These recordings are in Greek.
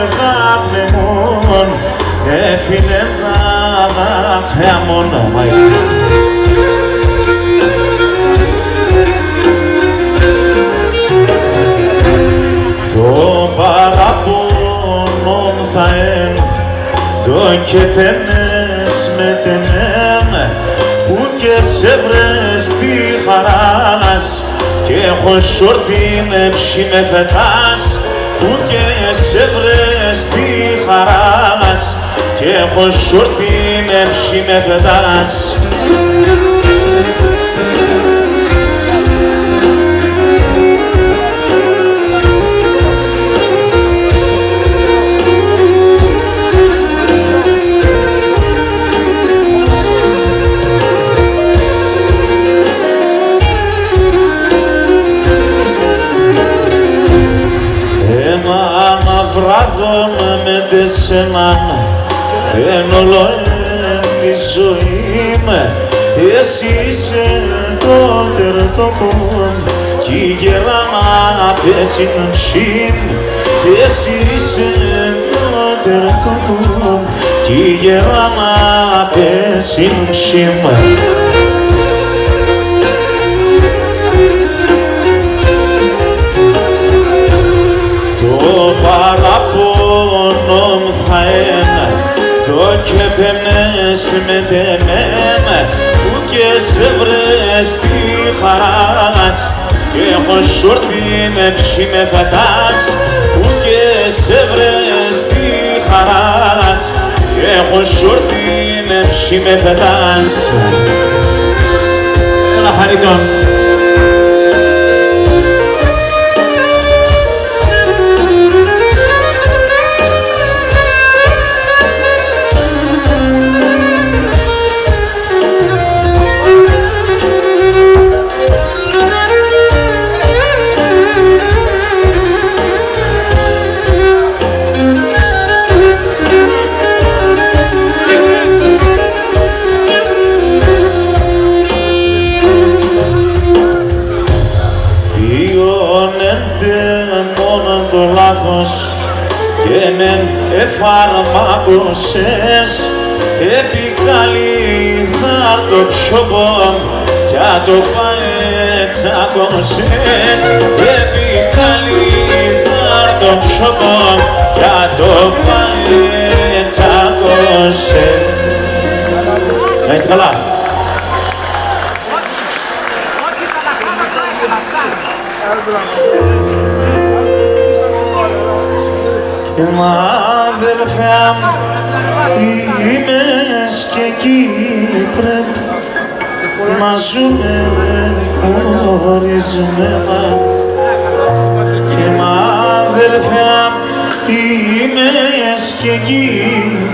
αγαπημόν έφυγε τα δάκρυα μόνο. Το παραπονό θα εν το και τενές με τενέν που και σε βρες τη χαράς και έχω σορτήν έψη με φετάς που και σε βρες τη χαράς και έχω σορτήν έψη με φετάς. Βράδων με τεσσέναν θέλω όλο η ζωή με εσύ είσαι το τερτοκόν κι η γεράνα πέσει να ψήν εσύ είσαι το τερτοκόν κι η γεράνα πέσει να ψήν. Παραπονό θα είναι το και πενές με τεμένα που και σε βρες τη χαράς και έχω σορτήν έψη με φετάς που και σε βρες τη χαράς και έχω σορτήν έψη με φετάς. Έλα χαριτών. Και μεν εφαρμάκωσες επί καλύθαρ το ψωμόν κι το παετσάκωσες επί καλύθαρ το ψωμόν κι το παετσάκωσες. Να είστε καλά. Και αδελφιά είμαι και εκεί πρέπει να ζούμε χωρισμένα. Και αδελφιά είμαι και εκεί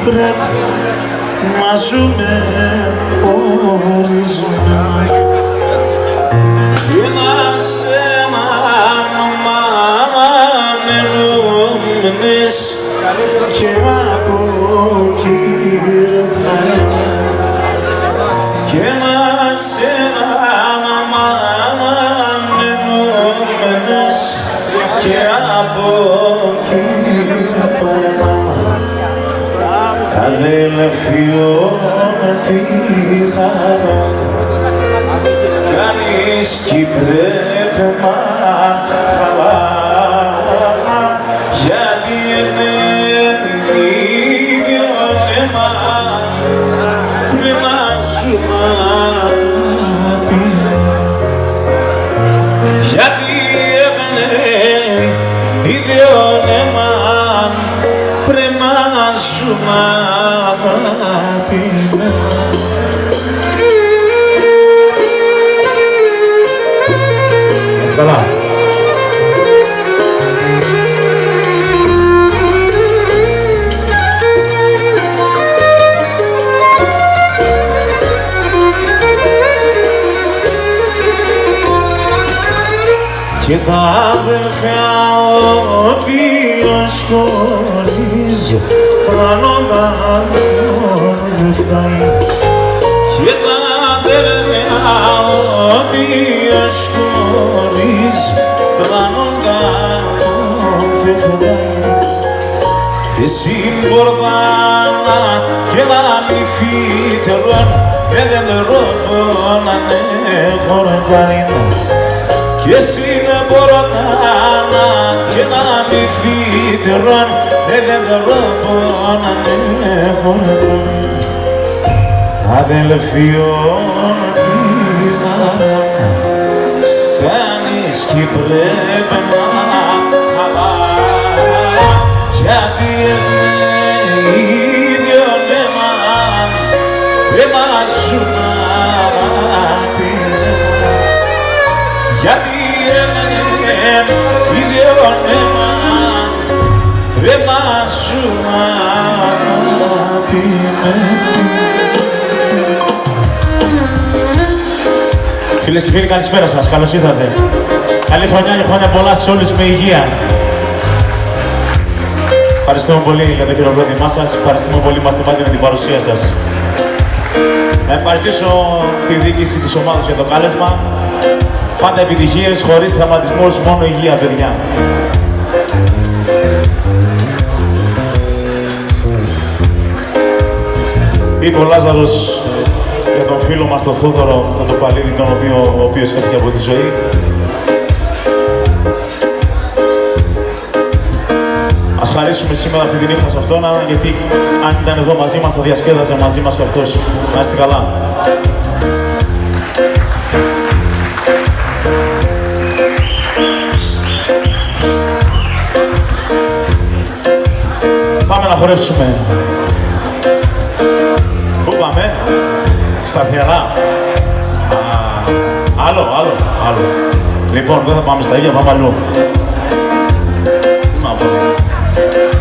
πρέπει να ζούμε χωρισμένα. Και να σε και από κυρπλένα και να σε αναμενόμενες και από κυρπλένα αδελφιώνα τη χαρά κανείς κι πρέπει να χαλά. Γιατί έβαινε ιδιώνεμα πρέπει να ζούμε αγαπημένα. Καλά. Και τα αδελφιά ο οποίος χωρίζει χρονόμαν δεν φτάει. Και τα αδελφιά ο οποίος χωρίζει χρονόμαν δεν φτάει. Εσύ μπορδάνα και να μη φύτερον με δεν ρόπον να έχω ρεταρίνα και εσύ μπορδάνα και να μη φύτερον με δεν ρόπον να έχω ρεταρίνα αδελφιόν τη χαρά κάνεις κι πρέπει να χαλά γιατί είναι ίδιο νέμα σου να πήρε γιατί είναι ίδιο νέμα σου να πήρε. Φίλες και φίλοι, καλησπέρα σας, καλώς ήρθατε. Καλή χρονιά και χρόνια πολλά σε όλους με υγεία. Ευχαριστούμε πολύ για το χειροκρότημά σας, ευχαριστούμε πολύ που είμαστε πάντα με την παρουσία σας. Να ευχαριστήσω τη διοίκηση της ομάδας για το κάλεσμα. Πάντα επιτυχίες, χωρίς τραυματισμούς, μόνο υγεία, παιδιά. Είπε ο Λάζαρος για τον φίλο μας τον Θόδωρο, τον Τοπαλίδη, ο οποίος έφυγε από τη ζωή. Ας χαρίσουμε σήμερα αυτή τη νύχτα σε αυτόν, γιατί αν ήταν εδώ μαζί μας θα διασκέδαζε μαζί μας και αυτός. Να είστε καλά. Πάμε να χορέψουμε. Πού πάμε? Στα Θεαρά. Άλλο. Λοιπόν, δεν θα πάμε στα ίδια, πάμε αλλού.